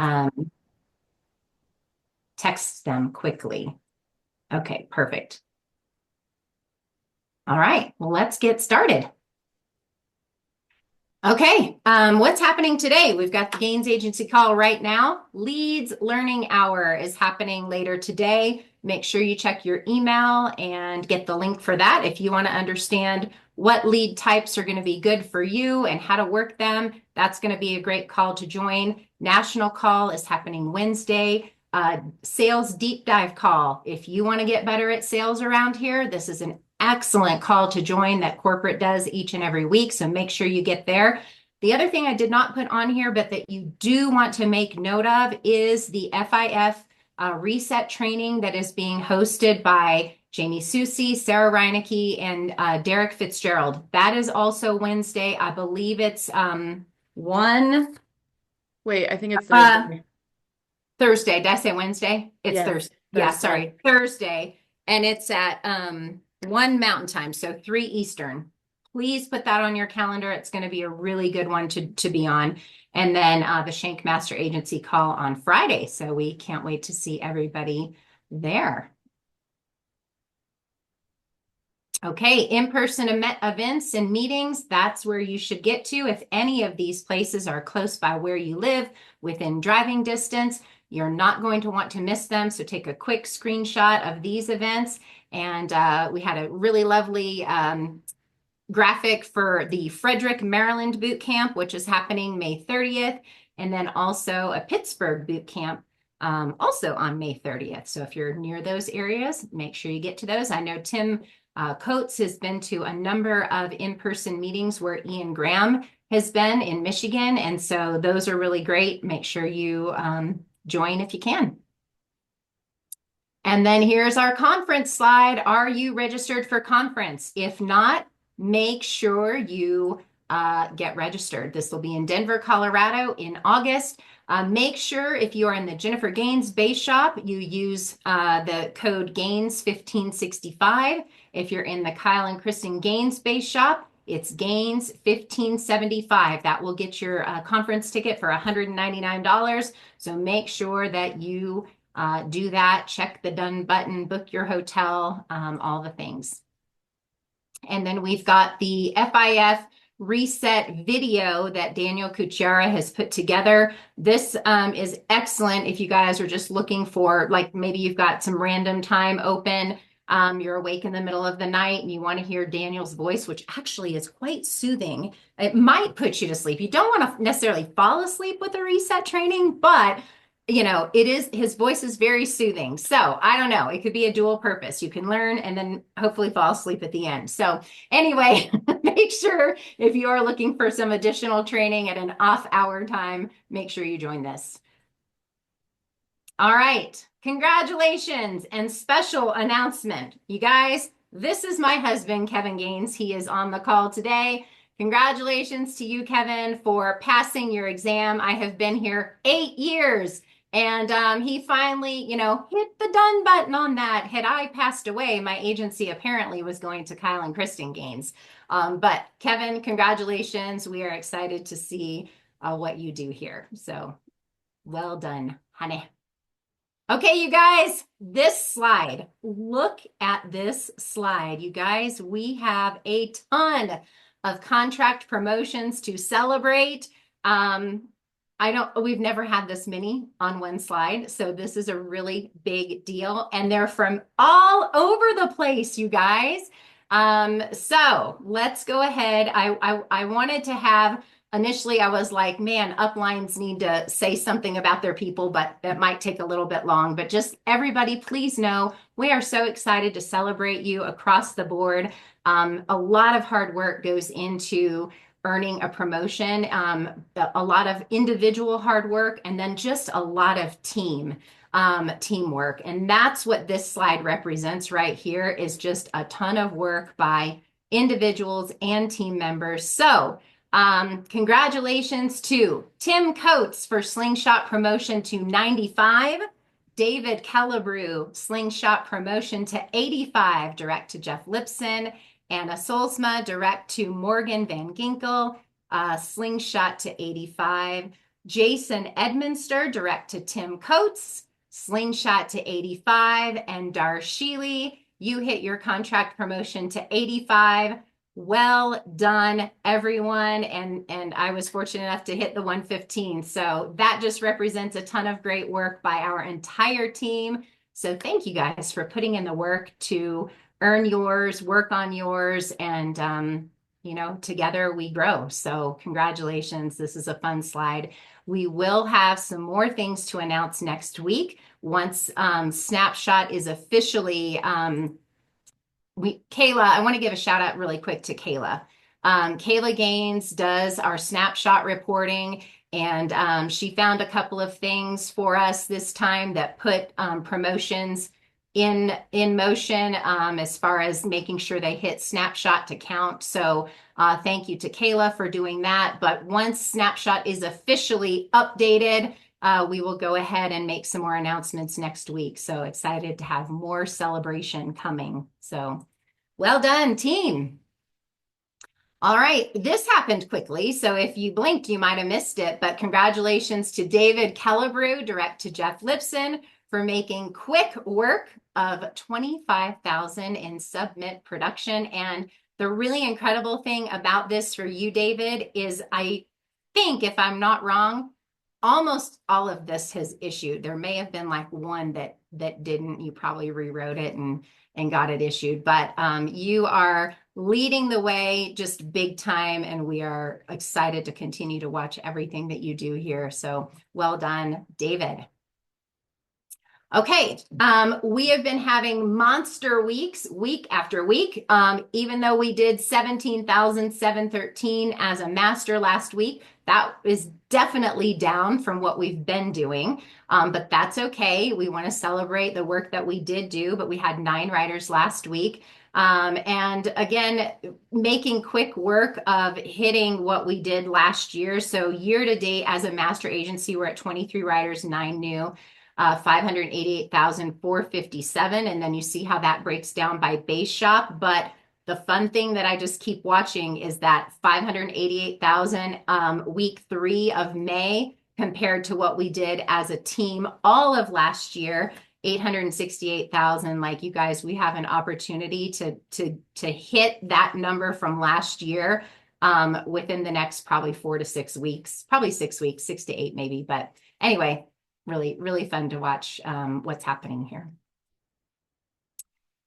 Um, text them quickly. Okay, perfect. All right, well, let's get started. Okay, what's happening today? We've got the Gains Agency call right now. Leads Learning Hour is happening later today. Make sure you check your email and get the link for that if you want to understand what lead types are going to be good for you and how to work them. That's going to be a great call to join. National call is happening Wednesday. Sales deep dive call. If you want to get better at sales around here, this is an excellent call to join that corporate does each and every week. So make sure you get there. The other thing I did not put on here, but that you do want to make note of is the FIF reset training that is being hosted by Jamie Susie, Sarah Reinecke, and Derek Fitzgerald. That is also Wednesday. I believe it's one. Wait, I think it's Uh, Thursday. Thursday. Did I say Wednesday? It's Yes, Thursday. Yeah, Thursday. sorry. Thursday. And it's at 1 Mountain Time, so 3 Eastern. Please put that on your calendar. It's going to be a really good one to be on. And then the Shank Master Agency call on Friday. So we can't wait to see everybody there. Okay, in-person events and meetings, that's where you should get to. If any of these places are close by where you live, within driving distance, you're not going to want to miss them. So take a quick screenshot of these events. And we had a really lovely graphic for the Frederick, Maryland boot camp, which is happening May 30th. And then also a Pittsburgh boot camp also on May 30th. So if you're near those areas, make sure you get to those. I know Tim Coates has been to a number of in-person meetings where Ian Graham has been in Michigan. And so those are really great. Make sure you join if you can. And then here's our conference slide. Are you registered for conference? If not, make sure you get registered. This will be in Denver, Colorado in August. Make sure if you are in the Jennifer Gaines Base Shop, you use the code Gaines 1565. If you're in the Kyle and Kristen Gaines Base Shop, it's Gaines 1575. That will get your conference ticket for $199. So make sure that you do that. Check the done button, book your hotel, all the things. And then we've got the FIF reset video that Daniel Cucciara has put together. This is excellent if you guys are just looking for, like, maybe you've got some random time open. You're awake in the middle of the night and you want to hear Daniel's voice, which actually is quite soothing. It might put you to sleep. You don't want to necessarily fall asleep with a reset training, but you know, his voice is very soothing. So I don't know, it could be a dual purpose. You can learn and then hopefully fall asleep at the end. So anyway, make sure if you are looking for some additional training at an off hour time, make sure you join this. All right, congratulations and special announcement. You guys, this is my husband, Kevin Gaines. He is on the call today. Congratulations to you, Kevin, for passing your exam. I have been here 8 years. And he finally, you know, hit the done button on that. Had I passed away, my agency apparently was going to Kyle and Kristen Gaines. But Kevin, congratulations. We are excited to see what you do here. So well done, honey. Okay, you guys, this slide. Look at this slide. You guys, we have a ton of contract promotions to celebrate. We've never had this many on one slide, so this is a really big deal, and they're from all over the place, you guys. So let's go ahead. I wanted to have, initially I was like, man, uplines need to say something about their people, but that might take a little bit long. But just everybody, please know we are so excited to celebrate you across the board. A lot of hard work goes into earning a promotion, a lot of individual hard work, and then just a lot of teamwork. And that's what this slide represents right here, is just a ton of work by individuals and team members. So congratulations to Tim Coates for Slingshot promotion to 95. David Kellebrew, Slingshot promotion to 85, direct to Jeff Lipson. Anna Solsma, direct to Morgan Van Ginkel, Slingshot to 85. Jason Edminster, direct to Tim Coates, Slingshot to 85, and Darshili, you hit your contract promotion to 85. Well done, everyone. And I was fortunate enough to hit the 115. So that just represents a ton of great work by our entire team. So thank you guys for putting in the work to earn yours, work on yours, and together we grow. So congratulations. This is a fun slide. We will have some more things to announce next week once Snapshot is officially Kayla, I want to give a shout out really quick to Kayla. Kayla Gaines does our snapshot reporting, and she found a couple of things for us this time that put promotions in motion as far as making sure they hit snapshot to count. So thank you to Kayla for doing that. But once snapshot is officially updated, we will go ahead and make some more announcements next week. So excited to have more celebration coming. So well done, team. All right, this happened quickly. So if you blinked, you might have missed it. But congratulations to David Kellebrew, direct to Jeff Lipson, for making quick work of 25,000 in submit production. And the really incredible thing about this for you, David, is I think, if I'm not wrong, almost all of this has issued. There may have been like one that didn't. You probably rewrote it and got it issued. But you are leading the way just big time, and we are excited to continue to watch everything that you do here. So well done, David. Okay, we have been having monster weeks week after week. Even though we did 17,713 as a master last week, that is definitely down from what we've been doing. But that's okay. We want to celebrate the work that we did do, but we had 9 writers last week. And again, making quick work of hitting what we did last year. So year to date as a master agency, we're at 23 writers, 9 new. 588,457. And then you see how that breaks down by base shop. But the fun thing that I just keep watching is that 588,000 week 3 of May compared to what we did as a team all of last year, 868,000. Like, you guys, we have an opportunity to hit that number from last year within the next probably 4 to 6 weeks, probably 6 weeks, 6 to 8 maybe. But anyway, really, really fun to watch what's happening here.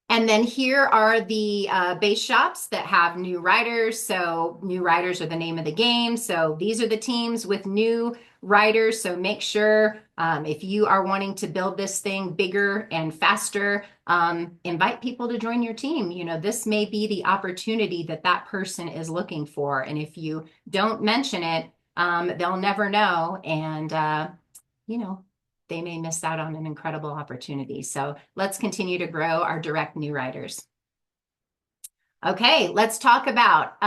And then here are the base shops that have new writers. So new writers are the name of the game. So these are the teams with new writers. So make sure if you are wanting to build this thing bigger and faster, invite people to join your team. You know, this may be the opportunity that that person is looking for. And if you don't mention it, they'll never know. And they may miss out on an incredible opportunity. So let's continue to grow our direct new writers. Okay, let's talk about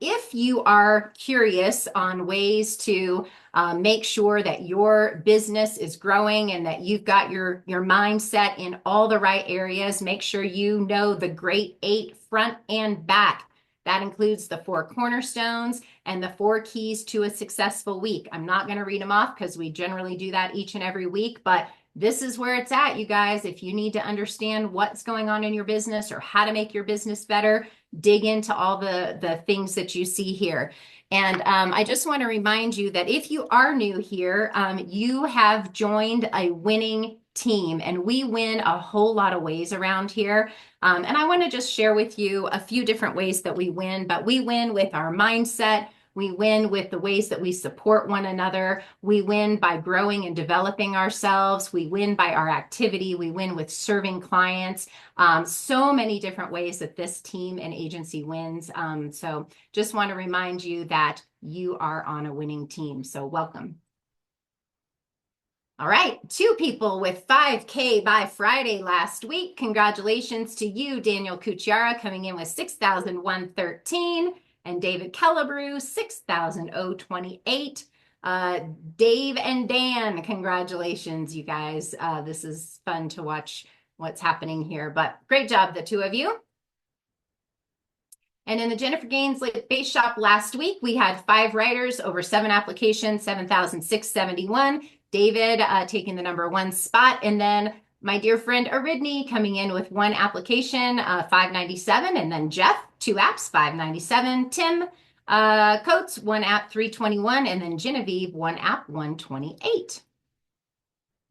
if you are curious on ways to make sure that your business is growing and that you've got your mindset in all the right areas, make sure you know the Great 8 front and back. That includes the 4 cornerstones and the 4 keys to a successful week. I'm not going to read them off because we generally do that each and every week, but this is where it's at, you guys. If you need to understand what's going on in your business or how to make your business better, dig into all the things that you see here. And I just want to remind you that if you are new here, you have joined a winning team, and we win a whole lot of ways around here. And I want to just share with you a few different ways that we win, but we win with our mindset. We win with the ways that we support one another. We win by growing and developing ourselves. We win by our activity. We win with serving clients. So many different ways that this team and agency wins. So just want to remind you that you are on a winning team. So welcome. All right, 2 people with 5K by Friday last week. Congratulations to you, Daniel Cucciara, coming in with 6,113, and David Kellebrew, 6,028. Dave and Dan, congratulations, you guys. This is fun to watch what's happening here, but great job, the 2 of you. And in the Jennifer Gaines Base Shop last week, we had 5 writers over 7 applications, 7,671. David taking the number 1 spot. And then my dear friend Aridney coming in with 1 application, 597. And then Jeff, 2 apps, 597. Tim Coates, 1 app, 321. And then Genevieve, 1 app, 128.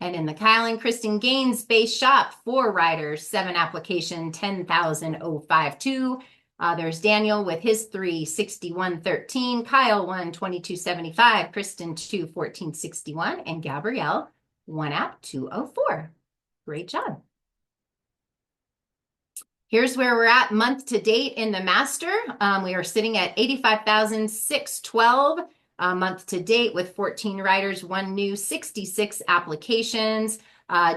And in the Kyle and Kristen Gaines Base Shop, 4 writers, 7 application, 10,052. There's Daniel with his 36113, Kyle 12275, Kristen 21461, and Gabrielle 1 app 204. Great job. Here's where we're at month to date in the master. We are sitting at 85,612 month to date with 14 writers, 1 new, 66 applications.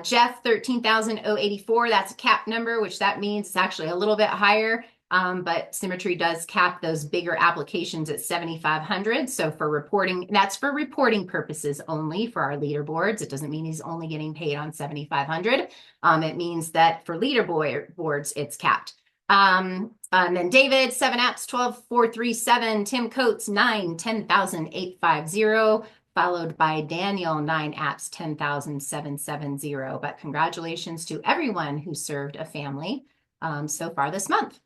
Jeff, 13,084. That's a cap number, which that means it's actually a little bit higher. But Symmetry does cap those bigger applications at 7,500. So for reporting, that's for reporting purposes only for our leaderboards. It doesn't mean he's only getting paid on 7,500. It means that for leaderboards, it's capped. And then David, 7 apps, 12,437. Tim Coates, 9, 10,850. Followed by Daniel, 9 apps, 10,770. But congratulations to everyone who served a family so far this month.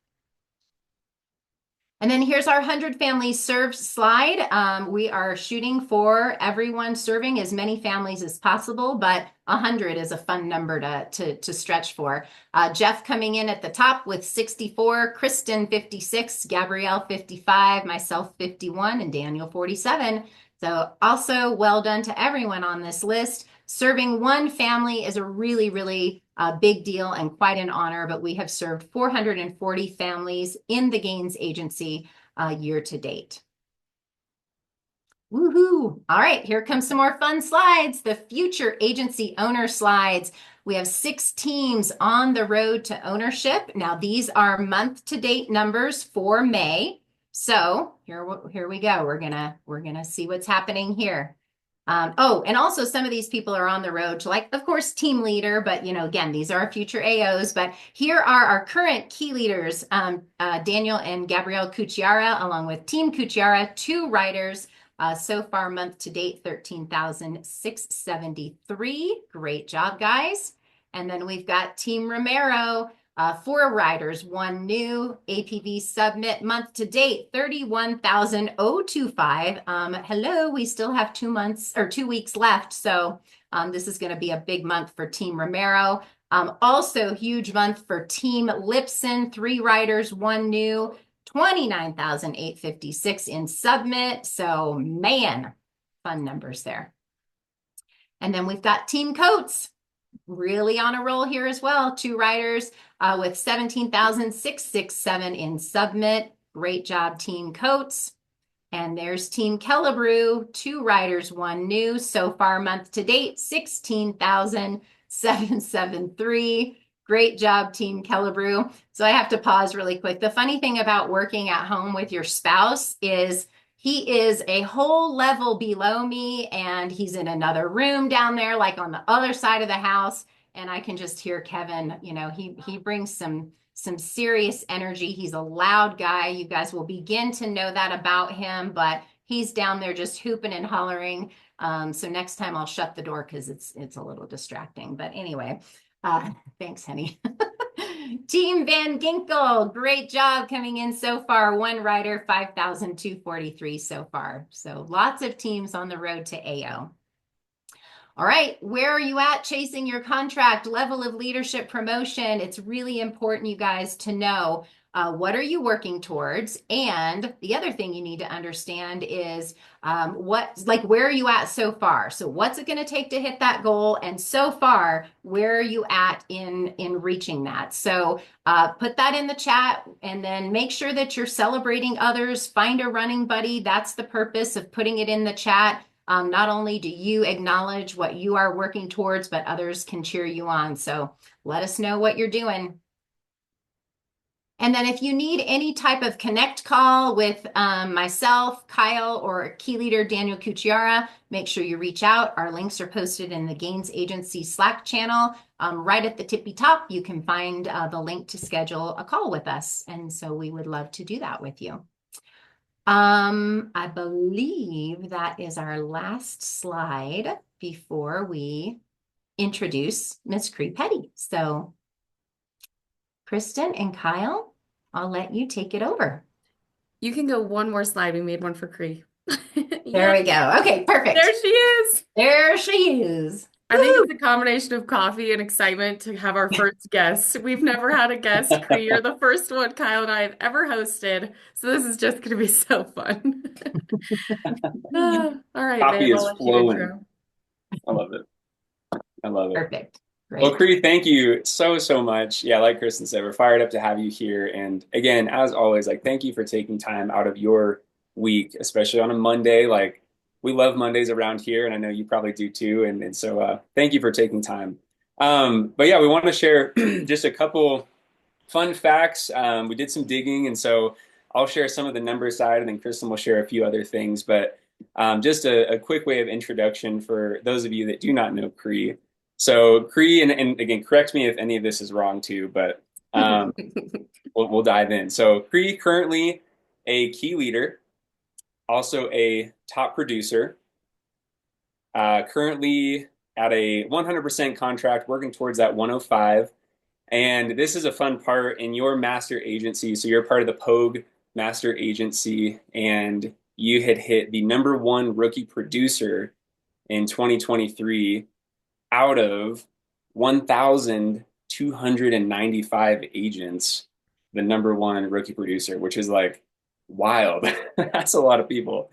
And then here's our 100 families served slide. We are shooting for everyone serving as many families as possible, but 100 is a fun number to stretch for. Jeff coming in at the top with 64, Kristen 56, Gabrielle 55, myself 51, and Daniel 47. So also well done to everyone on this list. Serving 1 family is a really, really big deal and quite an honor, but we have served 440 families in the Gaines Agency year to date. Woohoo! All right, here comes some more fun slides. The future agency owner slides. We have 6 teams on the road to ownership. Now, these are month-to-date numbers for May. So here we go. We're gonna see what's happening here. Oh, and also some of these people are on the road to, like, of course, team leader, but again, these are our future AOs. But here are our current key leaders, Daniel and Gabrielle Cucciara, along with Team Cucciara, 2 writers. So far, month to date, 13,673. Great job, guys. And then we've got Team Romero, 4 writers, 1 new, APV submit month to date, 31,025. Hello, we still have 2 months or 2 weeks left. So this is going to be a big month for Team Romero. Also huge month for Team Lipson, 3 writers, 1 new, 29,856 in submit. So man, fun numbers there. And then we've got Team Coates, really on a roll here as well. 2 writers with 17,667 in submit. Great job, Team Coates. And there's Team Kellebrew, 2 writers, 1 new. So far, month to date, 16,773. Great job, Team Kellebrew. So I have to pause really quick. The funny thing about working at home with your spouse is he is a whole level below me, and he's in another room down there, like on the other side of the house. And I can just hear Kevin, he brings some serious energy. He's a loud guy. You guys will begin to know that about him, but he's down there just hooping and hollering. So next time I'll shut the door because it's a little distracting. But anyway, thanks, honey. Team Van Ginkel, great job coming in so far. 1 writer, 5,243 so far. So lots of teams on the road to AO. All right, where are you at chasing your contract, level of leadership, promotion? It's really important, you guys, to know what are you working towards? And the other thing you need to understand is where are you at so far? So what's it going to take to hit that goal? And so far, where are you at in reaching that? So put that in the chat, and then make sure that you're celebrating others. Find a running buddy. That's the purpose of putting it in the chat. Not only do you acknowledge what you are working towards, but others can cheer you on. So let us know what you're doing. And then if you need any type of connect call with myself, Kyle, or key leader Daniel Cucciara, make sure you reach out. Our links are posted in the Gaines Agency Slack channel. Right at the tippy top, you can find the link to schedule a call with us. And so we would love to do that with you. I believe that is our last slide before we introduce Miss Cree Petty. So Kristen and Kyle, I'll let you take it over. You can go one more slide. We made one for Cree. There Yay. we go. Okay, There perfect. she is. There she is. I think it's a combination of coffee and excitement to have our first guest. We've never had a guest, Cree. You're the first one Kyle and I have ever hosted. So this is just going to be so fun. All right, Coffee babe, I'll is let you flowing. intro. I love it. I love it. Perfect. Well, Great. Cree, thank you so much. Yeah, like Kristen said, we're fired up to have you here. And again, as always, like thank you for taking time out of your week, especially on a Monday. Like we love Mondays around here, and I know you probably do too. And so thank you for taking time. But yeah, we want to share just a couple fun facts. We did some digging, and so I'll share some of the number side, and then Kristen will share a few other things. But just a quick way of introduction for those of you that do not know Cree. So Cree, and again, correct me if any of this is wrong too, but um, we'll dive in. So Cree currently a key leader, also a top producer, currently at a 100% contract, working towards that 105. And this is a fun part in your master agency. So you're part of the Pogue master agency, and you had hit the number one rookie producer in 2023 out of 1,295 agents, the number one rookie producer, which is like wild. That's a lot of people.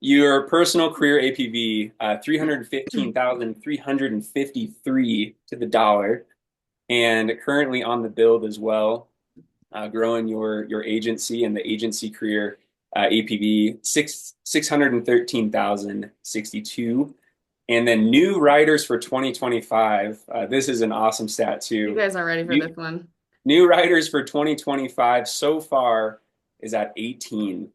Your personal career APV, 315,353 to the dollar, and currently on the build as well, growing your agency and the agency career APV 613,062. And then new writers for 2025. This is an awesome stat You too. guys aren't ready for New, this one. new writers for 2025 so far is at 18,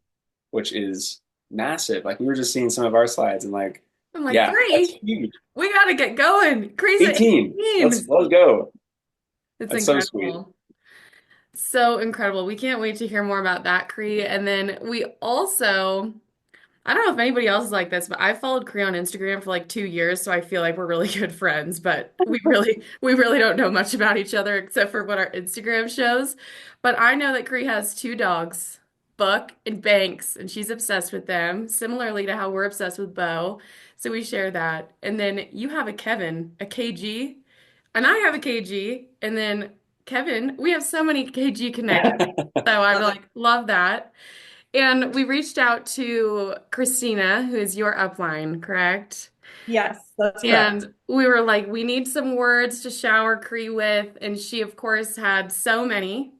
which is massive. Like we were just seeing some of our slides and like, I'm like, yeah, that's Cree, huge. we gotta get going. Cree's at 18. Let's 18. go. It's That's so sweet. incredible. So incredible. We can't wait to hear more about that, Cree. And then we also, I don't know if anybody else is like this, but I followed Cree on Instagram for like 2 years, so I feel like we're really good friends, but we really don't know much about each other except for what our Instagram shows. But I know that Cree has two dogs, Buck and Banks, and she's obsessed with them, similarly to how we're obsessed with Bo. So we share that. And then you have a Kevin, a KG, and I have a KG, and then Kevin, we have so many KG connections. So I'm Love it. like, love that. And we reached out to Christina, who is your upline, correct? Yes, that's correct. And we were like, we need some words to shower Cree with. And she, of course, had so many.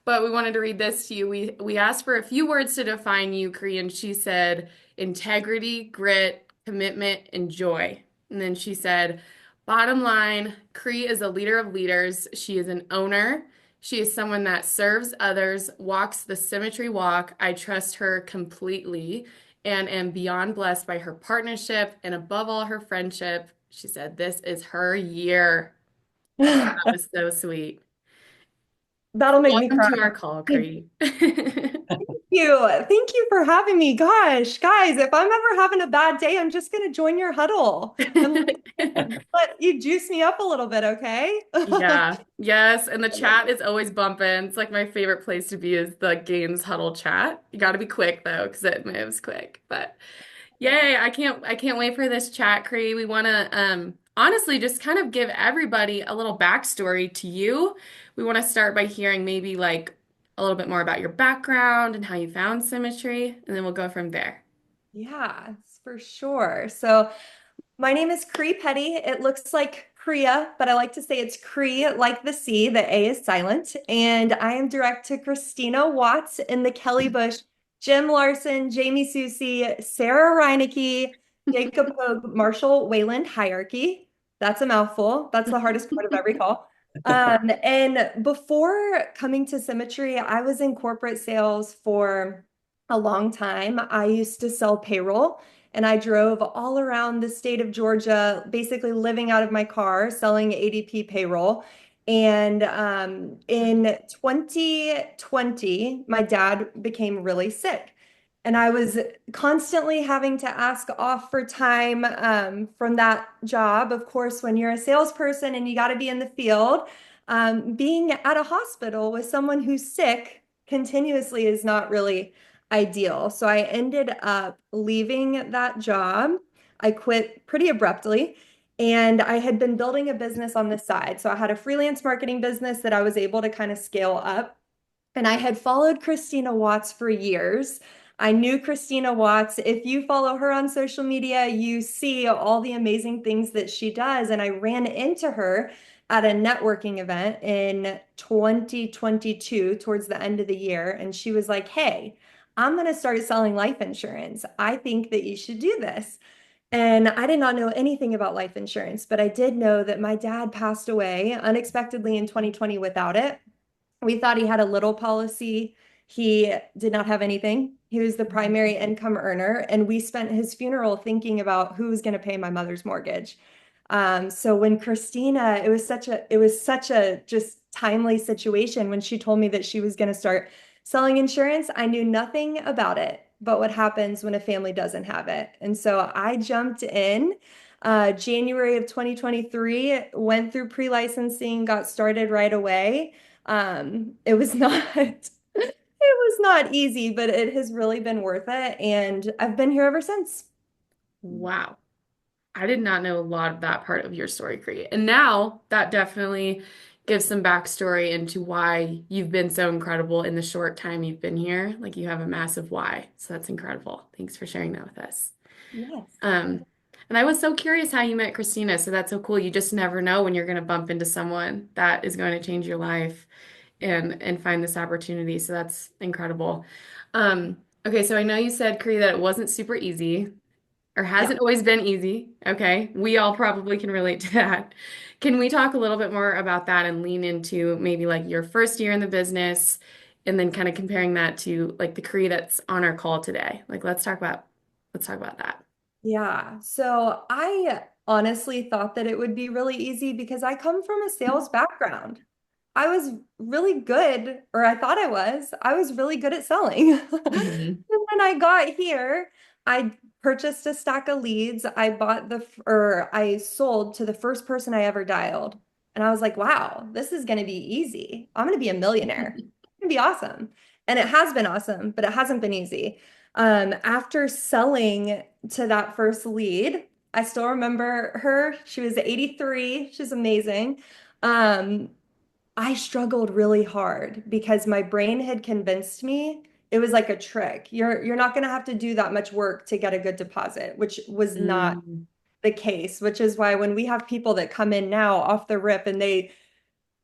But we wanted to read this to you. We asked for a few words to define you, Cree, and she said integrity, grit, commitment, and joy. And then she said, bottom line, Cree is a leader of leaders. She is an owner. She is someone that serves others, walks the symmetry walk. I trust her completely and am beyond blessed by her partnership and above all her friendship. She said, this is her year. I thought that was so sweet. That'll make me Welcome cry. to our call, Thank Cree. you. Thank you for having me. Gosh, guys, if I'm ever having a bad day, I'm just gonna join your huddle and let you juice me up a little bit, okay? Yeah, yes, and the chat is always bumping. It's like my favorite place to be is the Games Huddle chat. You got to be quick though, because it moves quick. But yay, I can't wait for this chat, Cree. We want to honestly just kind of give everybody a little backstory to you. We want to start by hearing maybe like a little bit more about your background and how you found symmetry, and then we'll go from there. Yeah, for sure. So my name is Cree Petty. It looks like Crea, but I like to say it's Cree like the sea. The A is silent. And I am direct to Christina Watts in the Kelly Bush, Jim Larson, Jamie Susie, Sarah Reinecke, Jacob Hogue, Marshall Wayland hierarchy. That's a mouthful. That's the hardest part of every call. And before coming to Symmetry, I was in corporate sales for a long time. I used to sell payroll and I drove all around the state of Georgia, basically living out of my car, selling ADP payroll. And in 2020, my dad became really sick. And I was constantly having to ask off for time from that job. Of course, when you're a salesperson and you got to be in the field, being at a hospital with someone who's sick continuously is not really ideal. So I ended up leaving that job. I quit pretty abruptly. And I had been building a business on the side. So I had a freelance marketing business that I was able to kind of scale up. And I had followed Christina Watts for years. I knew Christina Watts. If you follow her on social media, you see all the amazing things that she does. And I ran into her at a networking event in 2022, towards the end of the year. And she was like, "Hey, I'm going to start selling life insurance. I think that you should do this." And I did not know anything about life insurance, but I did know that my dad passed away unexpectedly in 2020 without it. We thought he had a little policy. He did not have anything. He was the primary income earner, and we spent his funeral thinking about who was going to pay my mother's mortgage. So when Christina, it was such a just timely situation when she told me that she was going to start selling insurance. I knew nothing about it, but what happens when a family doesn't have it. And so I jumped in. January of 2023, went through pre-licensing, got started right away. It was not it was not easy, but it has really been worth it, and I've been here ever since. Wow. I did not know a lot of that part of your story, Cree. And now that definitely gives some backstory into why you've been so incredible in the short time you've been here. Like you have a massive why. So that's incredible. Thanks for sharing that with us. Yes. Um, and I was so curious how you met Christina. So that's so cool. You just never know when you're going to bump into someone that is going to change your life and find this opportunity. So that's incredible. Okay, so I know you said, Cree, that it wasn't super easy or Yeah. hasn't always been easy. Okay, we all probably can relate to that. Can we talk a little bit more about that and lean into maybe like your first year in the business and then kind of comparing that to like the Cree that's on our call today? Like let's talk about that. Yeah. So I honestly thought that it would be really easy because I come from a sales background. I was really good, or I thought I was. I was really good at selling. Mhm. And when I got here, I purchased a stack of leads. I sold to the first person I ever dialed. And I was like, wow, this is going to be easy. I'm going to be a millionaire. It's going to be awesome. And it has been awesome, but it hasn't been easy. After selling to that first lead, I still remember her. She was 83. She's amazing. Um, I struggled really hard because my brain had convinced me it was like a trick. You're not going to have to do that much work to get a good deposit, which was not Mm, the case, which is why when we have people that come in now off the rip and they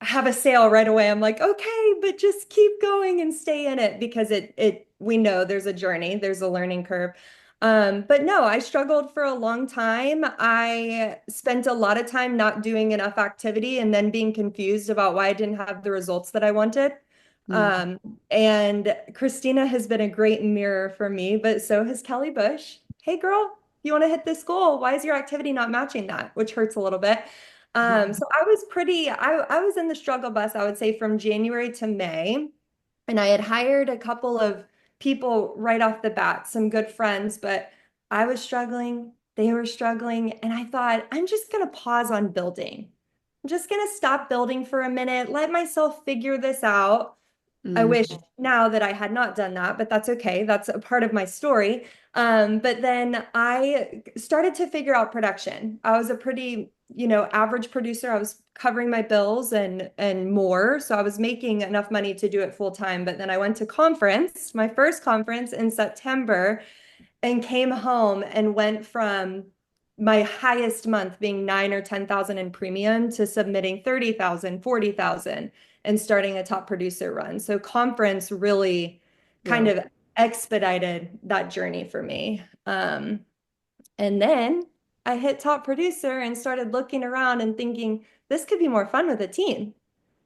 have a sale right away, I'm like, okay, but just keep going and stay in it because it we know there's a journey, there's a learning curve. But no, I struggled for a long time. I spent a lot of time not doing enough activity and then being confused about why I didn't have the results that I wanted. mm, Um, and Christina has been a great mirror for me, but so has Kelly Bush. Hey girl, you want to hit this goal? Why is your activity not matching that? Which hurts a little bit. So I was in the struggle bus, I would say from January to May, and I had hired a couple of people right off the bat, some good friends, but I was struggling, they were struggling, and I thought, I'm just gonna pause on building. I'm just gonna stop building for a minute, let myself figure this out. I mm, wish now that I had not done that, but that's okay. That's a part of my story. But then I started to figure out production. I was a pretty, average producer. I was covering my bills and more. So I was making enough money to do it full time. But then I went to conference, my first conference in September, and came home and went from my highest month being 9 or 10,000 in premium to submitting 30,000, 40,000, and starting a top producer run. So conference really kind wow. of expedited that journey for me. And then I hit top producer and started looking around and thinking, this could be more fun with a team.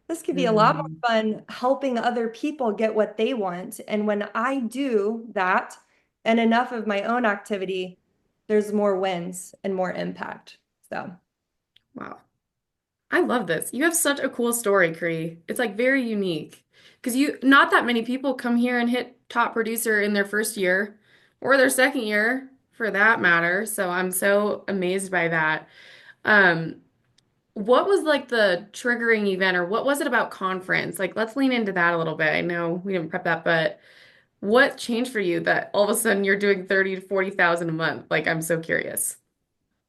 This could be a lot more Mm. fun helping other people get what they want. And when I do that and enough of my own activity, there's more wins and more impact. So Wow. I love this. You have such a cool story, Cree. It's like very unique. Because not that many people come here and hit top producer in their first year or their second year for that matter. So I'm so amazed by that. Um, what was like the triggering event or what was it about conference? Like, let's lean into that a little bit. I know we didn't prep that, but what changed for you that all of a sudden you're doing 30 to 40,000 a month? Like, I'm so curious.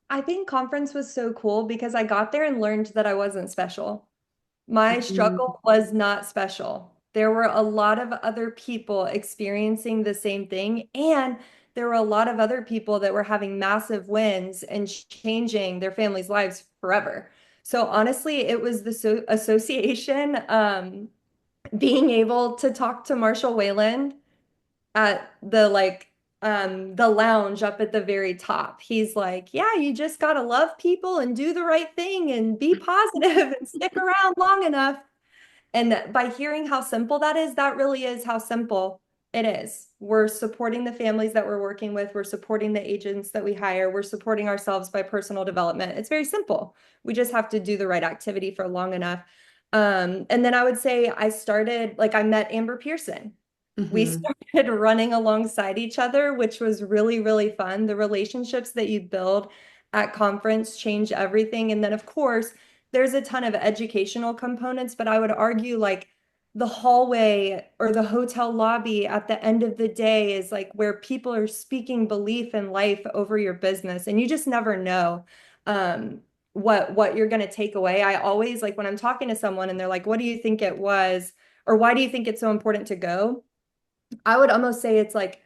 I think conference was so cool because I got there and learned that I wasn't special. My Mhm. struggle was not special. There were a lot of other people experiencing the same thing, and there were a lot of other people that were having massive wins and changing their families' lives forever. So honestly, it was the association, being able to talk to Marshall Wayland at the lounge up at the very top. He's like, "Yeah, you just gotta love people and do the right thing and be positive and stick around long enough." And by hearing how simple that is, that really is how simple it is. We're supporting the families that we're working with, we're supporting the agents that we hire, we're supporting ourselves by personal development. It's very simple. We just have to do the right activity for long enough. And then I would say I met Amber Pearson. We Hmm. started running alongside each other, which was really, really fun. The relationships that you build at conference change everything. And then, of course, there's a ton of educational components, but I would argue like the hallway or the hotel lobby at the end of the day is like where people are speaking belief in life over your business. And you just never know what you're going to take away. I always like when I'm talking to someone and they're like, what do you think it was? Or why do you think it's so important to go? I would almost say it's like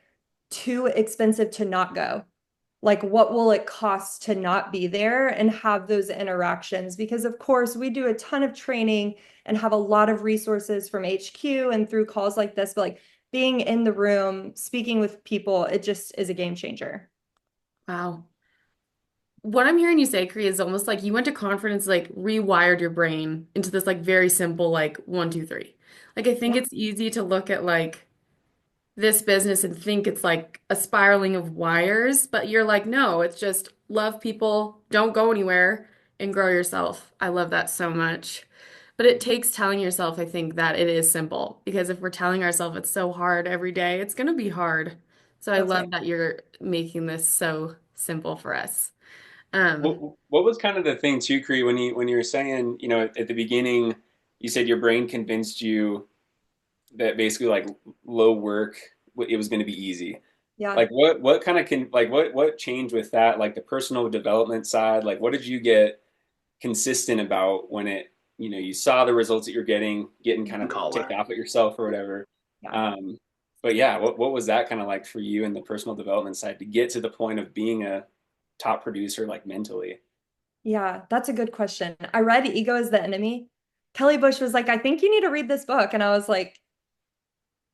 too expensive to not go. Like, what will it cost to not be there and have those interactions? Because, of course, we do a ton of training and have a lot of resources from HQ and through calls like this, but like being in the room, speaking with people, it just is a game changer. Wow. What I'm hearing you say, Kree, is almost like you went to conference, like rewired your brain into this like very simple, like one, two, three. Like I think Yeah. it's easy to look at like this business and think it's like a spiraling of wires, but you're like, no, it's just love people, don't go anywhere, and grow yourself. I love that so much. But it takes telling yourself, I think, that it is simple because if we're telling ourselves it's so hard every day, it's going to be hard. So I That's right. love that you're making this so simple for us. What Um, what was kind of the thing too, Cree, when you were saying, at the beginning, you said your brain convinced you that basically like low work, it was going to be easy. Yeah. Like what kind of what changed with that? Like the personal development side, like what did you get consistent about when you saw the results that you're getting kind of ticked off at yourself or whatever. Yeah. Um, but yeah, what was that kind of like for you in the personal development side to get to the point of being a top producer like mentally? Yeah, that's a good question. I read Ego is the Enemy. Kelly Bush was like, I think you need to read this book. And I was like,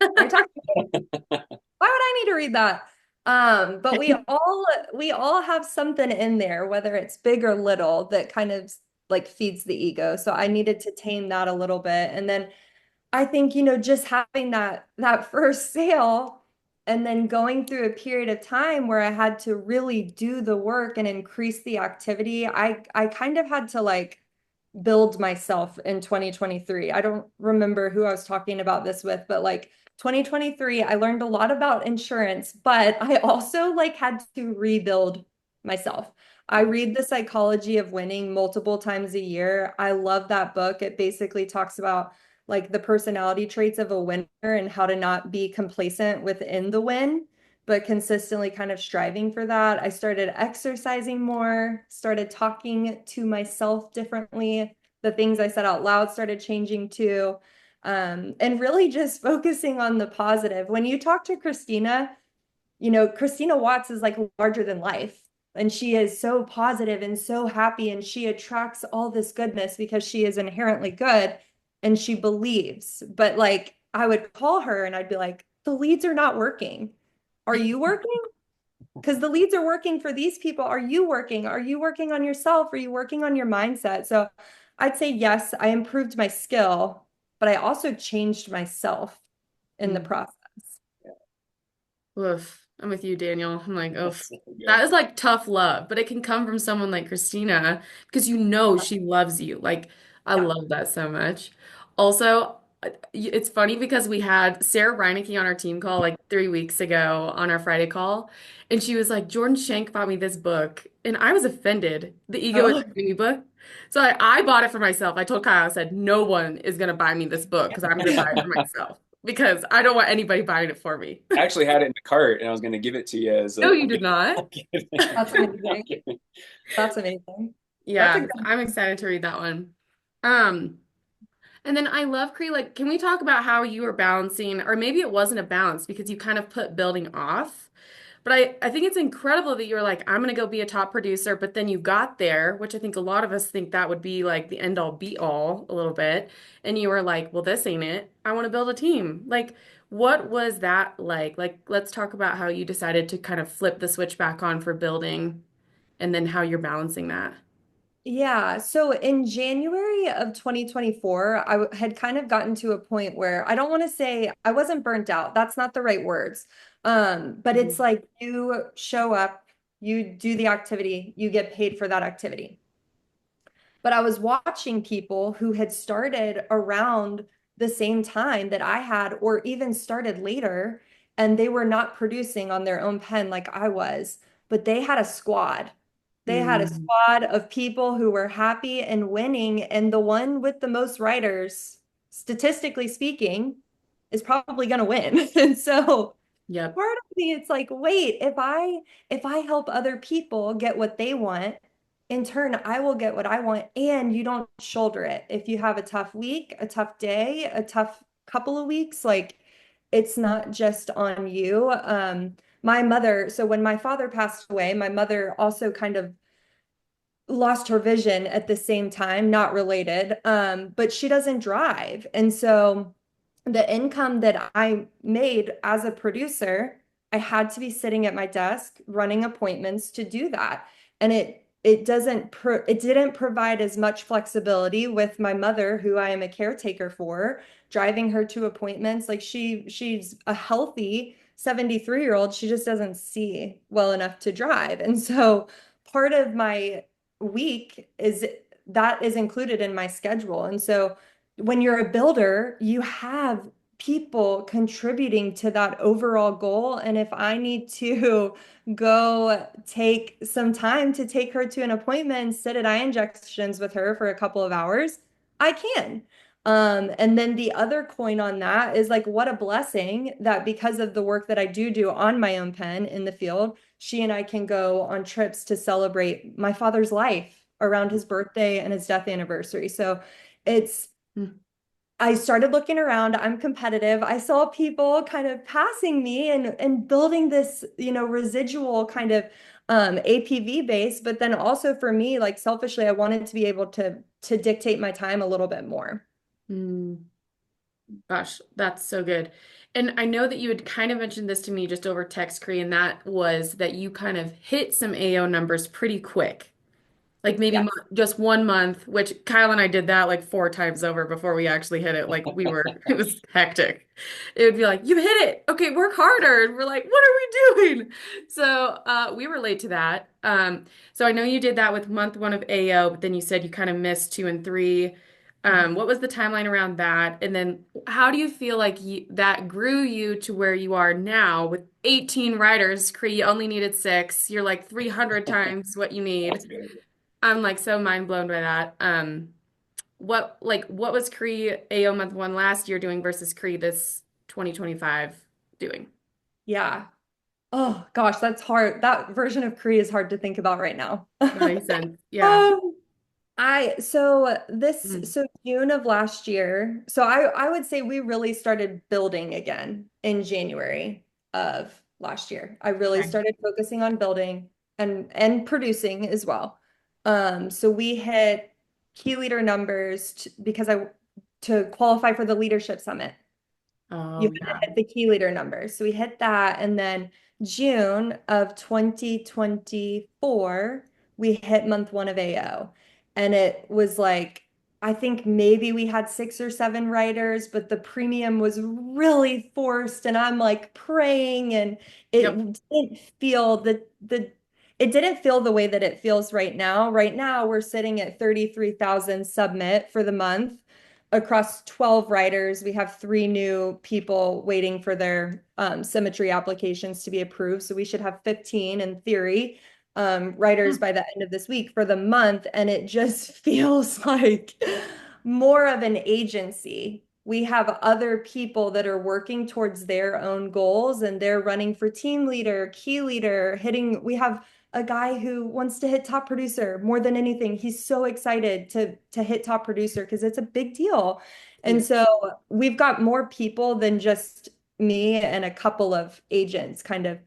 are you talking? Why would I need to read that? But we all have something in there, whether it's big or little, that kind of like feeds the ego. So I needed to tame that a little bit. And then I think, just having that first sale and then going through a period of time where I had to really do the work and increase the activity, I kind of had to like build myself in 2023. I don't remember who I was talking about this with, but like 2023, I learned a lot about insurance, but I also like had to rebuild myself. I read The Psychology of Winning multiple times a year. I love that book. It basically talks about like the personality traits of a winner and how to not be complacent within the win, but consistently kind of striving for that. I started exercising more, started talking to myself differently. The things I said out loud started changing too. And really just focusing on the positive. When you talk to Christina, Christina Watts is like larger than life. And she is so positive and so happy, and she attracts all this goodness because she is inherently good and she believes. But like, I would call her and I'd be like, the leads are not working. Are you working? Because the leads are working for these people. Are you working? Are you working on yourself? Are you working on your mindset? So I'd say yes, I improved my skill, but I also changed myself in the Mm. process. Oof. I'm with you, Daniel. I'm like, oof. That's so good. That is like tough love, but it can come from someone like Christina because you know she loves you. Like, I Yeah. love that so much. Also, it's funny because we had Sarah Reinecke on our team call like 3 weeks ago on our Friday call, and she was like, Jordan Shank bought me this book, and I was offended. The Ego is Oh, Dreamy book. So I bought it for myself. I told Kyle, I said, no one is gonna buy me this book because I'm gonna buy it for myself because I don't want anybody buying it for me. I actually had it in the cart and I was going to give it to you as No, a. you did not. I'm kidding. that's I'm amazing. kidding. That's amazing. That's a Yeah, good. I'm excited to read that one. Um, and then I love Cree. Like, can we talk about how you were balancing, or maybe it wasn't a balance because you kind of put building off. But I think it's incredible that you were like, I'm gonna go be a top producer, but then you got there, which I think a lot of us think that would be like the end all be all a little bit. And you were like, well, this ain't it. I want to build a team. Like, what was that like? Like, let's talk about how you decided to kind of flip the switch back on for building and then how you're balancing that. Yeah, so in January of 2024, had kind of gotten to a point where I don't want to say I wasn't burnt out. That's not the right words. But it's Mhm. like you show up, you do the activity, you get paid for that activity. But I was watching people who had started around the same time that I had, or even started later, and they were not producing on their own pen like I was, but they had a squad. They had a Mm, squad of people who were happy and winning, and the one with the most writers, statistically speaking, is probably going to win. And so yep. part of me, it's like, wait, if I help other people get what they want, in turn, I will get what I want, and you don't shoulder it. If you have a tough week, a tough day, a tough couple of weeks, like it's not just on you. My mother, so when my father passed away, my mother also kind of lost her vision at the same time, not related. But she doesn't drive. And so the income that I made as a producer, I had to be sitting at my desk running appointments to do that. And it didn't provide as much flexibility with my mother, who I am a caretaker for, driving her to appointments. Like she's a healthy 73-year-old. She just doesn't see well enough to drive. And so part of my week is that is included in my schedule. And so when you're a builder, you have people contributing to that overall goal. And if I need to go take some time to take her to an appointment and sit at eye injections with her for a couple of hours, I can. And then the other coin on that is like, what a blessing that because of the work that I do on my own pen in the field, she and I can go on trips to celebrate my father's life around his birthday and his death anniversary. So it's, Mm, I started looking around. I'm competitive. I saw people kind of passing me and building this, residual kind of APV base. But then also for me, like selfishly, I wanted to be able to dictate my time a little bit more. mm. Gosh, that's so good. And I know that you had kind of mentioned this to me just over text, Cree, and that was that you kind of hit some AO numbers pretty quick. Like maybe Yes. just 1 month, which Kyle and I did that like 4 times over before we actually hit it. Like we were, it was hectic. It would be like, you hit it. Okay, work harder. And we're like, what are we doing? So we relate to that. So I know you did that with month one of AO, but then you said you kind of missed two and three. What was the timeline around that? And then how do you feel like that grew you to where you are now with 18 writers? Cree, you only needed six. You're like 300 times what you That's need. good. I'm like so mind blown by that. What was Cree AO month one last year doing versus Cree this 2025 doing? Yeah. Oh gosh, that's hard. That version of Korea is hard to think about right now. That makes sense. Yeah. Um, Mm, so June of last year. So I would say we really started building again in January of last year. I really okay. started focusing on building and producing as well. So we hit key leader numbers because I to qualify for the leadership summit. You Oh had to yeah. hit the key leader numbers. So we hit that. And then June of 2024, we hit month one of AO. And it was like I think maybe we had 6 or 7 writers, but the premium was really forced, and I'm like praying, and Yep. it didn't feel the it didn't feel the way that it feels right now. Right now, we're sitting at 33,000 submit for the month across 12 writers. We have 3 new people waiting for their symmetry applications to be approved. So we should have 15 in theory writers by the end of this week for the month. And it just feels like more of an agency. We have other people that are working towards their own goals, and they're running for team leader, key leader, hitting. We have a guy who wants to hit top producer more than anything. He's so excited to hit top producer because it's a big deal. And Yeah. so we've got more people than just me and a couple of agents kind of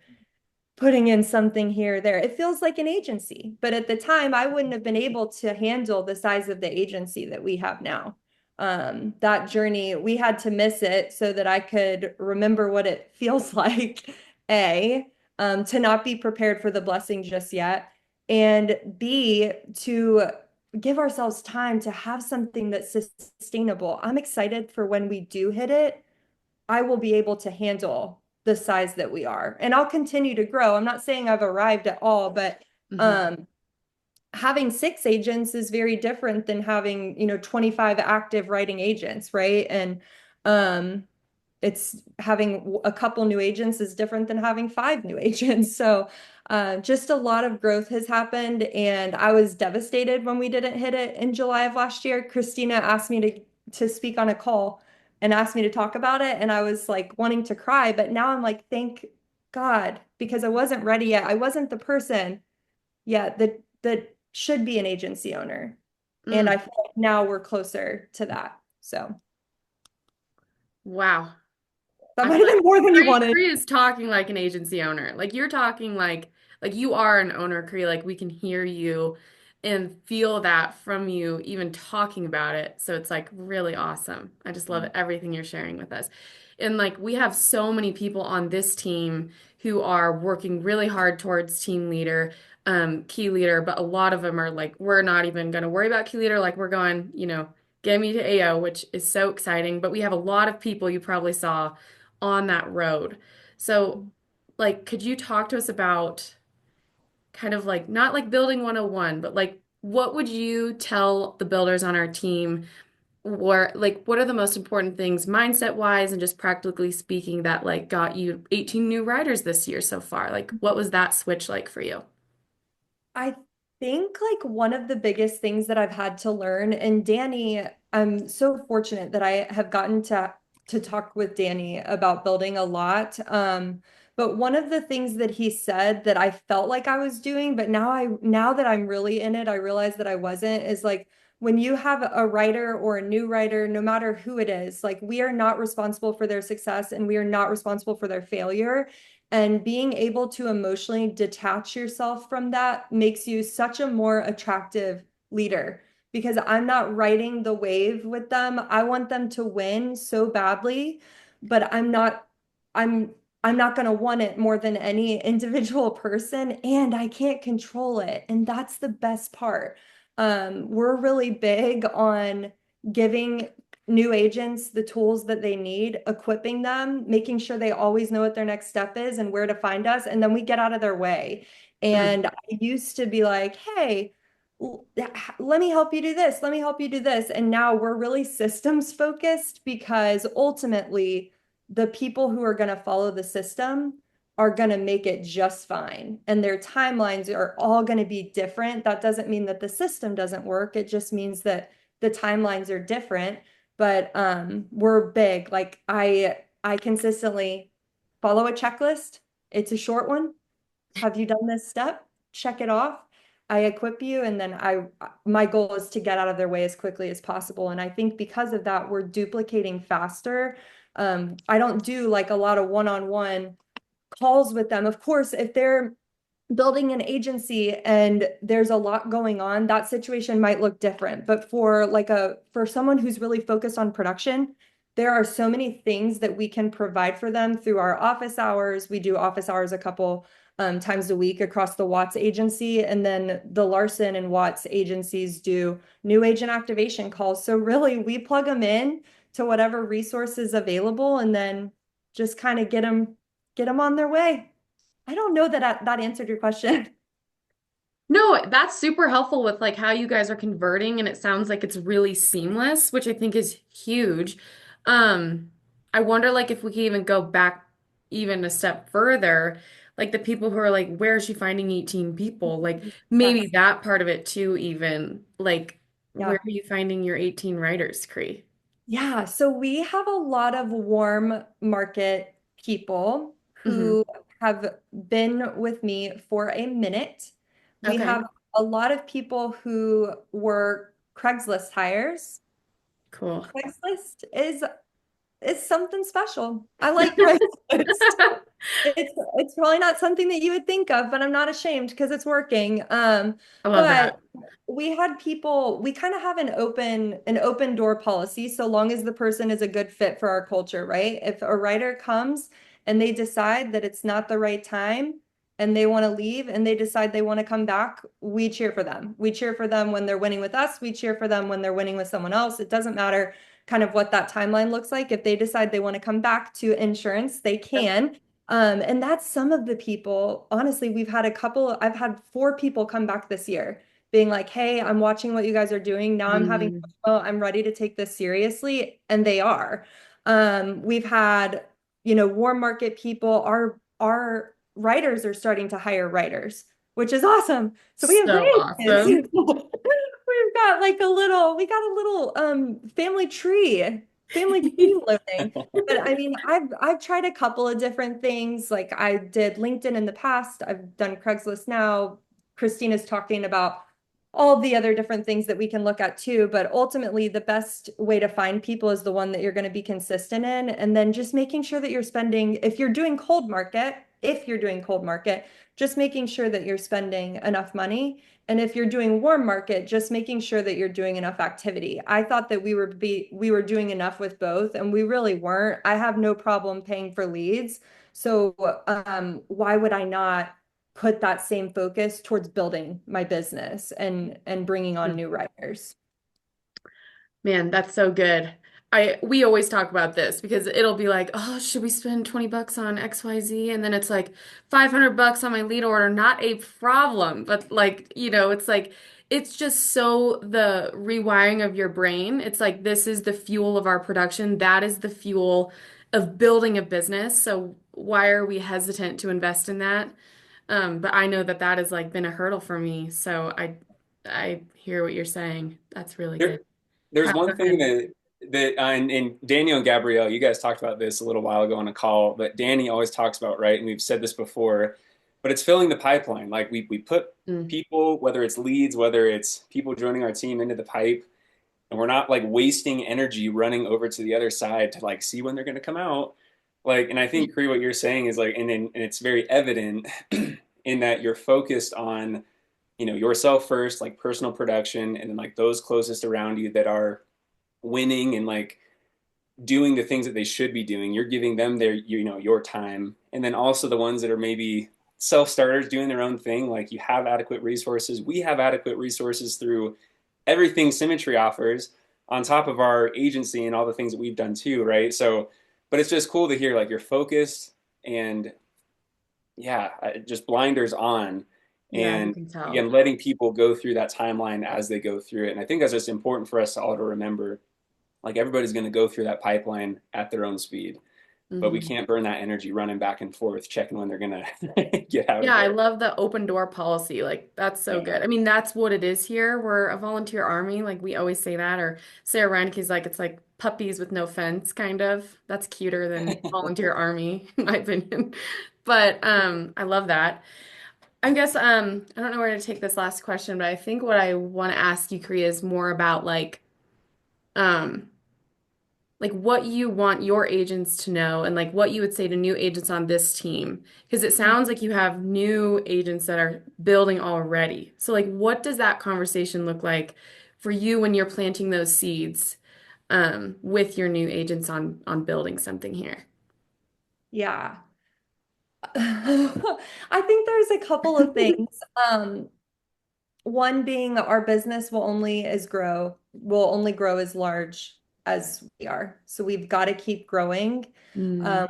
putting in something here or there. It feels like an agency, but at the time, I wouldn't have been able to handle the size of the agency that we have now. That journey, we had to miss it so that I could remember what it feels like, A, to not be prepared for the blessing just yet, and B, to give ourselves time to have something that's sustainable. I'm excited for when we do hit it. I will be able to handle the size that we are. And I'll continue to grow. I'm not saying I've arrived at all, but Mhm. having 6 agents is very different than having, 25 active writing agents, right? And um, it's having a couple new agents is different than having 5 new agents. So just a lot of growth has happened, and I was devastated when we didn't hit it in July of last year. Christina asked me to speak on a call and asked me to talk about it, and I was like wanting to cry, but now I'm like, thank God, because I wasn't ready yet. I wasn't the person yet that should be an agency owner. And I Mm. feel like now we're closer to that. So Wow. that I might feel have like been more than you wanted. Cree is talking like an agency owner. Like you're talking like you are an owner, Cree. Like we can hear you and feel that from you even talking about it. So it's like really awesome. I just love everything you're sharing with us. And like we have so many people on this team who are working really hard towards team leader, key leader, but a lot of them are like, we're not even going to worry about key leader. Like we're going, get me to AO, which is so exciting. But we have a lot of people you probably saw on that road. So, like, could you talk to us about kind of like not like building 101, but like what would you tell the builders on our team, or like what are the most important things mindset wise and just practically speaking that like got you 18 new riders this year so far? Like what was that switch like for you? I think like one of the biggest things that I've had to learn, and Danny, I'm so fortunate that I have gotten to talk with Danny about building a lot. But one of the things that he said that I felt like I was doing, but now that I'm really in it, I realize that I wasn't, is like when you have a writer or a new writer, no matter who it is, like we are not responsible for their success and we are not responsible for their failure. And being able to emotionally detach yourself from that makes you such a more attractive leader, because I'm not riding the wave with them. I want them to win so badly, but I'm I'm not going to want it more than any individual person, and I can't control it. And that's the best part. We're really big on giving new agents the tools that they need, equipping them, making sure they always know what their next step is and where to find us, and then we get out of their way. Mm, And I used to be like, hey, let me help you do this. Let me help you do this. And now we're really systems focused, because ultimately the people who are going to follow the system are going to make it just fine. And their timelines are all going to be different. That doesn't mean that the system doesn't work. It just means that the timelines are different. But we're big. Like I consistently follow a checklist. It's a short one. Have you done this step? Check it off. I equip you, and then my goal is to get out of their way as quickly as possible. And I think because of that, we're duplicating faster. I don't do like a lot of one-on-one calls with them. Of course, if they're building an agency and there's a lot going on, that situation might look different. But for someone who's really focused on production, there are so many things that we can provide for them through our office hours. We do office hours a couple times a week across the Watts agency. And then the Larson and Watts agencies do new agent activation calls. So really, we plug them in to whatever resources available and then just kind of get them on their way. I don't know that answered your question. No, that's super helpful with like how you guys are converting, and it sounds like it's really seamless, which I think is huge. Um, I wonder like if we can even go back even a step further, like the people who are like, where is she finding 18 people? Like maybe Yes. that part of it too, even like where Yeah. are you finding your 18 writers, Cree? Yeah, so we have a lot of warm market people Hmm. who have been with me for a minute. We Okay, have a lot of people who were Craigslist hires. cool. Craigslist is something special. I like Craigslist. It's probably not something that you would think of, but I'm not ashamed because it's working. I love But that. we had people, we kind of have an open door policy so long as the person is a good fit for our culture, right? If a writer comes and they decide that it's not the right time and they want to leave and they decide they want to come back, we cheer for them. We cheer for them when they're winning with us. We cheer for them when they're winning with someone else. It doesn't matter kind of what that timeline looks like. If they decide they want to come back to insurance, they can. And that's some of the people. Honestly, I've had 4 people come back this year being like, hey, I'm watching what you guys are doing. Now I'm having, Mm, I'm ready to take this seriously. And they are. We've had, warm market people, our writers are starting to hire writers, which is awesome. So we have so awesome. grandkids. We got a little family tree loading. But I mean, I've tried a couple of different things. Like I did LinkedIn in the past. I've done Craigslist now. Christina's talking about all the other different things that we can look at too. But ultimately, the best way to find people is the one that you're going to be consistent in. And then just making sure that you're spending, if you're doing cold market, just making sure that you're spending enough money. And if you're doing warm market, just making sure that you're doing enough activity. I thought that we were doing enough with both, and we really weren't. I have no problem paying for leads. So why would I not put that same focus towards building my business and bringing on new writers? Man, that's so good. We always talk about this because it'll be like, oh, should we spend 20 bucks on XYZ? And then it's like 500 bucks on my lead order, not a problem. But like, it's like it's just so the rewiring of your brain. It's like this is the fuel of our production. That is the fuel of building a business. So why are we hesitant to invest in that? But I know that that has like been a hurdle for me. So I hear what you're saying. That's really There, good. there's How, go one thing ahead. and Daniel and Gabrielle, you guys talked about this a little while ago on a call, but Danny always talks about, right, and we've said this before, but it's filling the pipeline. Like we put Mm. people, whether it's leads, whether it's people joining our team into the pipe, and we're not like wasting energy running over to the other side to like see when they're going to come out. Like, and I think Cree, what you're saying is like, and it's very evident in that you're focused on, yourself first, like personal production, and then like those closest around you that are winning and like doing the things that they should be doing. You're giving them your time, and then also the ones that are maybe self-starters doing their own thing. Like you have adequate resources. We have adequate resources through everything Symmetry offers on top of our agency and all the things that we've done too, right? So, but it's just cool to hear like you're focused and yeah, just blinders on, Yeah, you and can tell. again, letting people go through that timeline as they go through it. And I think that's just important for us all to remember. Like everybody's going to go through that pipeline at their own speed, but we Hmm. can't burn that energy running back and forth, checking when they're going to get out of Yeah, I there. love the open door policy. Like, that's so Yeah. good. I mean, that's what it is here. We're a volunteer army. Like, we always say that. Or Sarah Reinke's like, it's like puppies with no fence, kind of. That's cuter than volunteer army, in my opinion. But I love that. I guess I don't know where to take this last question, but I think what I want to ask you, Kriya, is more about um like what you want your agents to know and like what you would say to new agents on this team. Because it sounds like you have new agents that are building already. So like what does that conversation look like for you when you're planting those seeds with your new agents on building something here? Yeah. I think there's a couple of things. Um, One being our business will only grow as large as we are. So we've got to keep growing. Mm,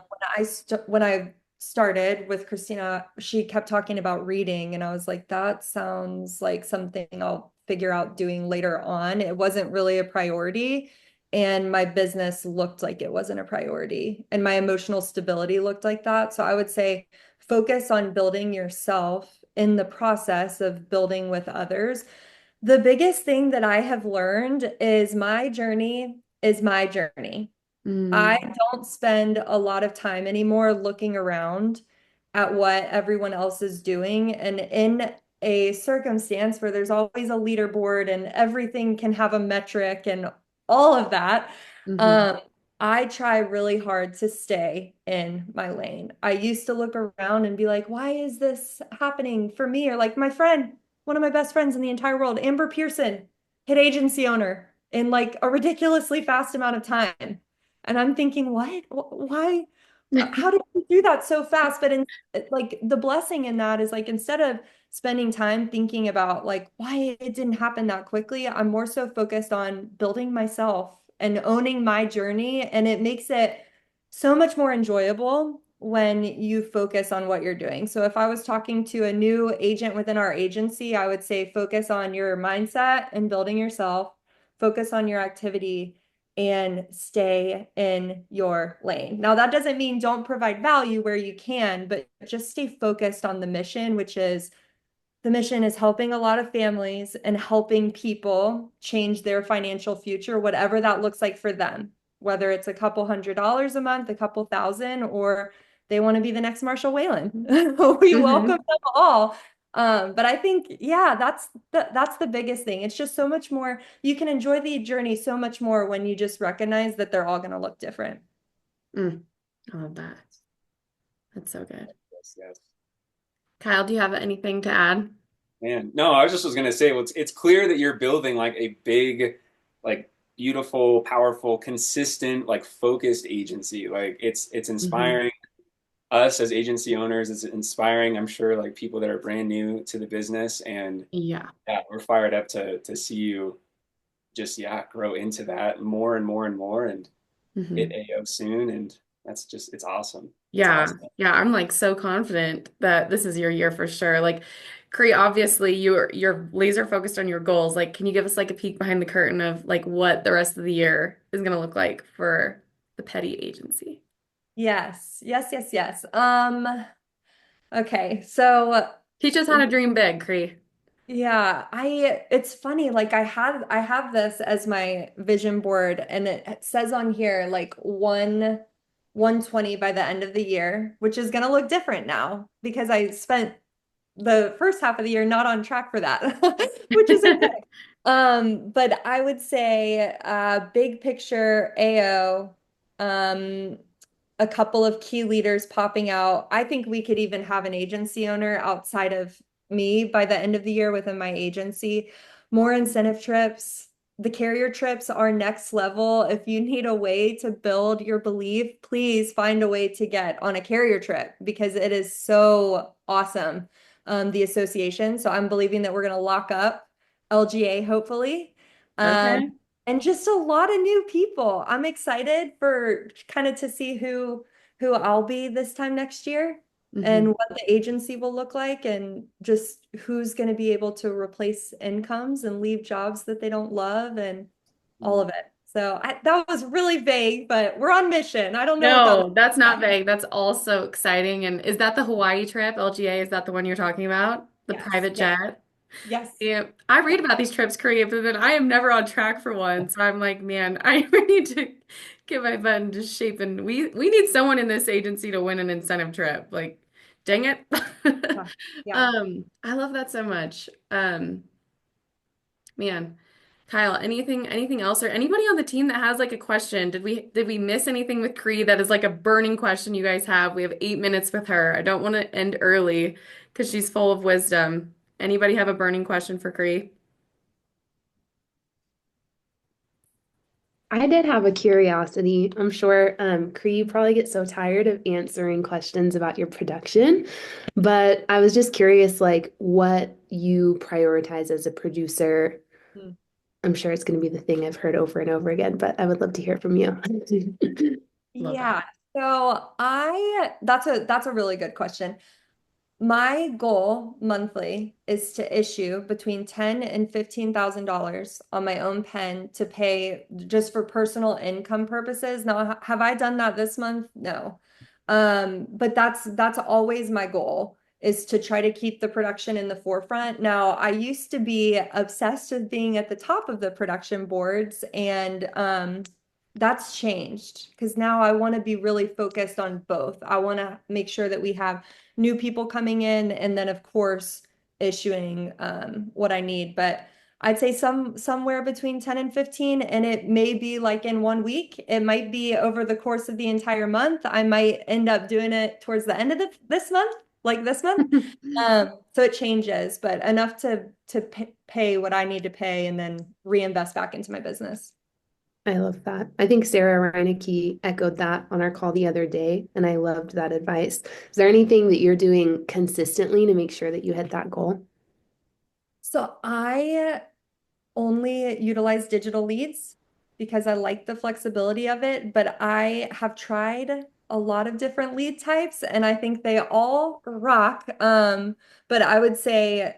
When I started with Christina, she kept talking about reading, and I was like, that sounds like something I'll figure out doing later on. It wasn't really a priority, and my business looked like it wasn't a priority, and my emotional stability looked like that. So I would say focus on building yourself in the process of building with others. The biggest thing that I have learned is my journey is my journey. I mm, don't spend a lot of time anymore looking around at what everyone else is doing. And in a circumstance where there's always a leaderboard and everything can have a metric and all of that, hmm um, I try really hard to stay in my lane. I used to look around and be like, why is this happening for me? Or like my friend, one of my best friends in the entire world, Amber Pearson, hit agency owner in like a ridiculously fast amount of time. And I'm thinking, what? Why? How did you do that so fast? But like the blessing in that is like instead of spending time thinking about like why it didn't happen that quickly, I'm more so focused on building myself and owning my journey. And it makes it so much more enjoyable when you focus on what you're doing. So if I was talking to a new agent within our agency, I would say focus on your mindset and building yourself, focus on your activity and stay in your lane. Now, that doesn't mean don't provide value where you can, but just stay focused on the mission, which is the mission is helping a lot of families and helping people change their financial future, whatever that looks like for them, whether it's a couple $100s a month, a couple thousand, or they want to be the next Marshall Whalen. We welcome hmm them all. But I think, yeah, that's the biggest thing. It's just so much more, you can enjoy the journey so much more when you just recognize that they're all going to look different. Mm, I love that. That's so good. Yes, yes. Kyle, do you have anything to add? Man, no, I was just was gonna say, well, it's clear that you're building like a big, like beautiful, powerful, consistent, like focused agency. Like it's Hmm inspiring us as agency owners. It's inspiring, I'm sure, like people that are brand new to the business, and Yeah. yeah, we're fired up to see you just yeah grow into that more and more and more, and hit hmm AO soon, and that's just it's awesome. It's Yeah. awesome. Yeah. I'm like so confident that this is your year for sure. Like, Cree, obviously you're laser focused on your goals. Like, can you give us like a peek behind the curtain of like what the rest of the year is gonna look like for the petty agency? Yes, yes, yes, yes. Okay, so Teach us how to dream big, Cree. yeah, it's funny, like I have this as my vision board and it says on here like 120 by the end of the year, which is gonna look different now because I spent the first half of the year not on track for that, which is okay. But I would say big picture AO, um, a couple of key leaders popping out. I think we could even have an agency owner outside of me by the end of the year within my agency. More incentive trips. The carrier trips are next level. If you need a way to build your belief, please find a way to get on a carrier trip because it is so awesome. The association. So I'm believing that we're going to lock up LGA hopefully. Um, Okay. and just a lot of new people. I'm excited for kind of to see who I'll be this time next year and hmm what the agency will look like and just who's going to be able to replace incomes and leave jobs that they don't love and all of it. So that was really vague, but we're on mission. I don't know what that looks No, that's not like. vague. That's also exciting. And is that the Hawaii trip, LGA? Is that the one you're talking about? The Yes, private yes, jet? yes. Yeah, I read Yeah. about these trips, Korea, but then I am never on track for one. So I'm like, man, I need to get my butt into shape. And we need someone in this agency to win an incentive trip. Like, dang it. Yeah. Yeah. I love that so much. Man, Kyle, anything else or anybody on the team that has like a question? Did we miss anything with Cree that is like a burning question you guys have? We have 8 minutes with her. I don't want to end early because she's full of wisdom. Anybody have a burning question for Cree? I did have a curiosity. I'm sure, Cree, you probably get so tired of answering questions about your production, but I was just curious, like, what you prioritize as a producer. Hmm. I'm sure it's going to be the thing I've heard over and over again, but I would love to hear from you. Love that. Yeah. So that's a really good question. My goal monthly is to issue between ten and $15,000 on my own pen to pay just for personal income purposes. Now, have I done that this month? No. But that's always my goal is to try to keep the production in the forefront. Now, I used to be obsessed with being at the top of the production boards, and that's changed because now I want to be really focused on both. I want to make sure that we have new people coming in, and then of course issuing what I need. But I'd say somewhere between 10 and 15, and it may be like in 1 week. It might be over the course of the entire month. I might end up doing it towards the end of this month, like this month. So it changes, but enough to pay what I need to pay and then reinvest back into my business. I love that. I think Sarah Reineke echoed that on our call the other day, and I loved that advice. Is there anything that you're doing consistently to make sure that you hit that goal? So I only utilize digital leads because I like the flexibility of it, but I have tried a lot of different lead types and I think they all rock. But I would say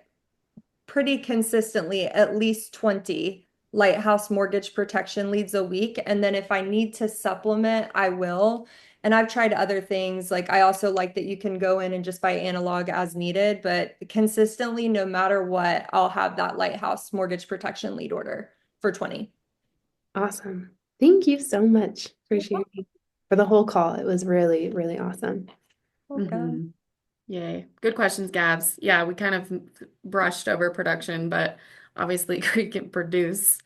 pretty consistently at least 20 Lighthouse mortgage protection leads a week. And then if I need to supplement, I will. And I've tried other things. Like I also like that you can go in and just buy analog as needed, but consistently, no matter what, I'll have that Lighthouse mortgage protection lead order for 20. Awesome. Thank you so much for sharing for the whole call. It was really, really awesome. Welcome. Hmm. Yay. Good questions, Gabs. Yeah, we kind of brushed over production, but obviously Cree can produce.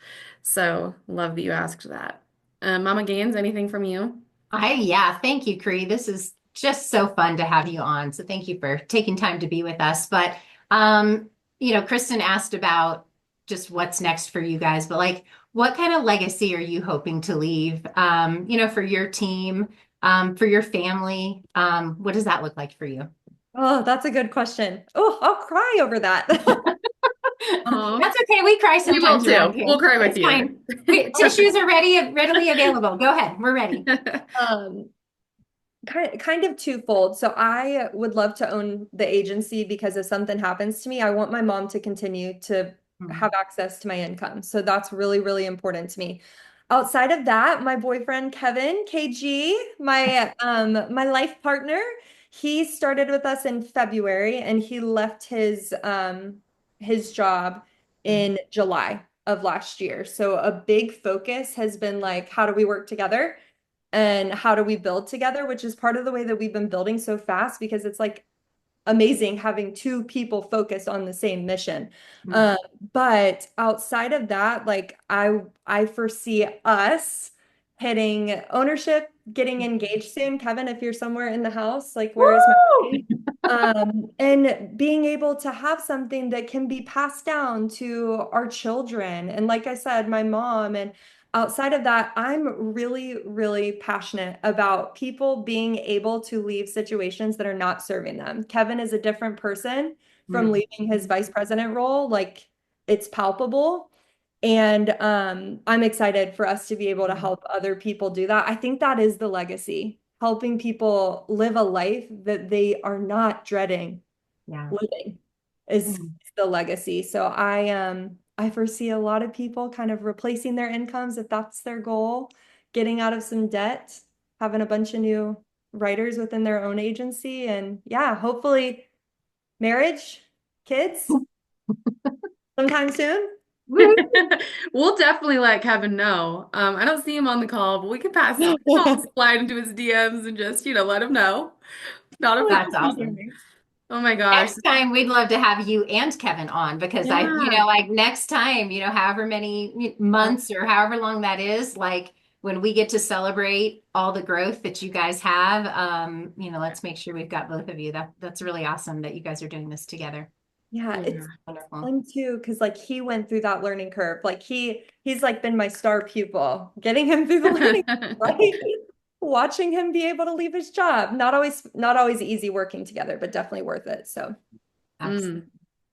So love that you asked that. Mama Gaines, anything from you? Yeah, thank you, Cree. This is just so fun to have you on. So thank you for taking time to be with us. But Kristen asked about just what's next for you guys, but like what kind of legacy are you hoping to leave for your team, for your family? What does that look like for you? Oh, that's a good question. Oh, I'll cry over that. Oh, That's okay. We cry we will sometimes around too. here. We'll cry with It's you. fine. Tissues are readily available. Go ahead. We're ready. Um, kind of twofold. So I would love to own the agency because if something happens to me, I want my mom to continue to have access to my income. So that's really, really important to me. Outside of that, my boyfriend Kevin, KG, my life partner, he started with us in February and he left his job in July of last year. So a big focus has been like, how do we work together? And how do we build together, which is part of the way that we've been building so fast because it's like amazing having two people focused on the same mission. Mhm. Um, but outside of that, like I foresee us hitting ownership, getting engaged soon. Kevin, if you're somewhere in the house, like where is my Woo! ring? And being able to have something that can be passed down to our children. And like I said, my mom and outside of that, I'm really, really passionate about people being able to leave situations that are not serving them. Kevin is a different person from Mm. leaving his vice president role. Like it's palpable. And I'm excited for us to be able to help other people do that. I think that is the legacy, helping people live a life that they are not dreading Yeah. living is Mm. the legacy. So I foresee a lot of people kind of replacing their incomes if that's their goal, getting out of some debt, having a bunch of new writers within their own agency, and yeah, hopefully marriage, kids sometime soon. Woo! We'll definitely let Kevin know. I don't see him on the call, but we can pass, I'll slide into his DMs and just, let him know. Not a That's problem. awesome. Oh my gosh. Next time we'd love to have you and Kevin on because Yeah. like next time, however many months or however long that is, like when we get to celebrate all the growth that you guys have, let's make sure we've got both of you. That's really awesome that you guys are doing this together. Yeah, it's Yeah. Wonderful. fun too, because like he went through that learning curve. Like he's like been my star pupil, getting him through the learning curve, right? Watching him be able to leave his job. Not always easy working together, but definitely worth it. So Absolutely. Mm.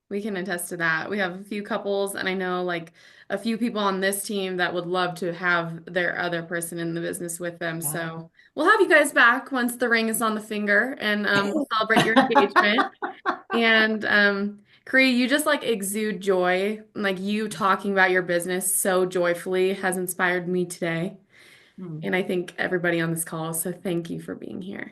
We can attest to that. We have a few couples, and I know like a few people on this team that would love to have their other person in the business with them. Yeah. So we'll have you guys back once the ring is on the finger, and we'll celebrate your engagement. And Cree, you just like exude joy. Like you talking about your business so joyfully has inspired me today. Hmm. And I think everybody on this call. So thank you for being here.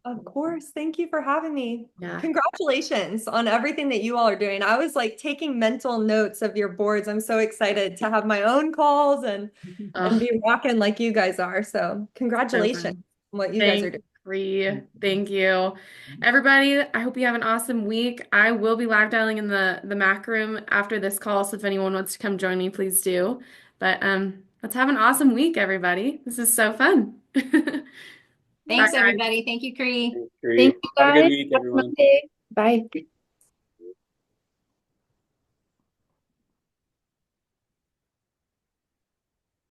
of course, thank you for having me. Yeah. Congratulations on everything that you all are doing. I was like taking mental notes of your boards. I'm so excited to have my own calls and Oh, be rocking like you guys are. So so congratulations fun. on what you guys are Thanks, doing. Bree. Thank you. Everybody, I hope you have an awesome week. I will be live dialing in the Mac room after this call, so if anyone wants to come join me, please do. But let's have an awesome week, everybody. This is so fun. Bye, Thanks, guys. everybody. Thank you, Cree. Thank Agree. you Have a good guys. week, Happy everyone. Monday. Bye.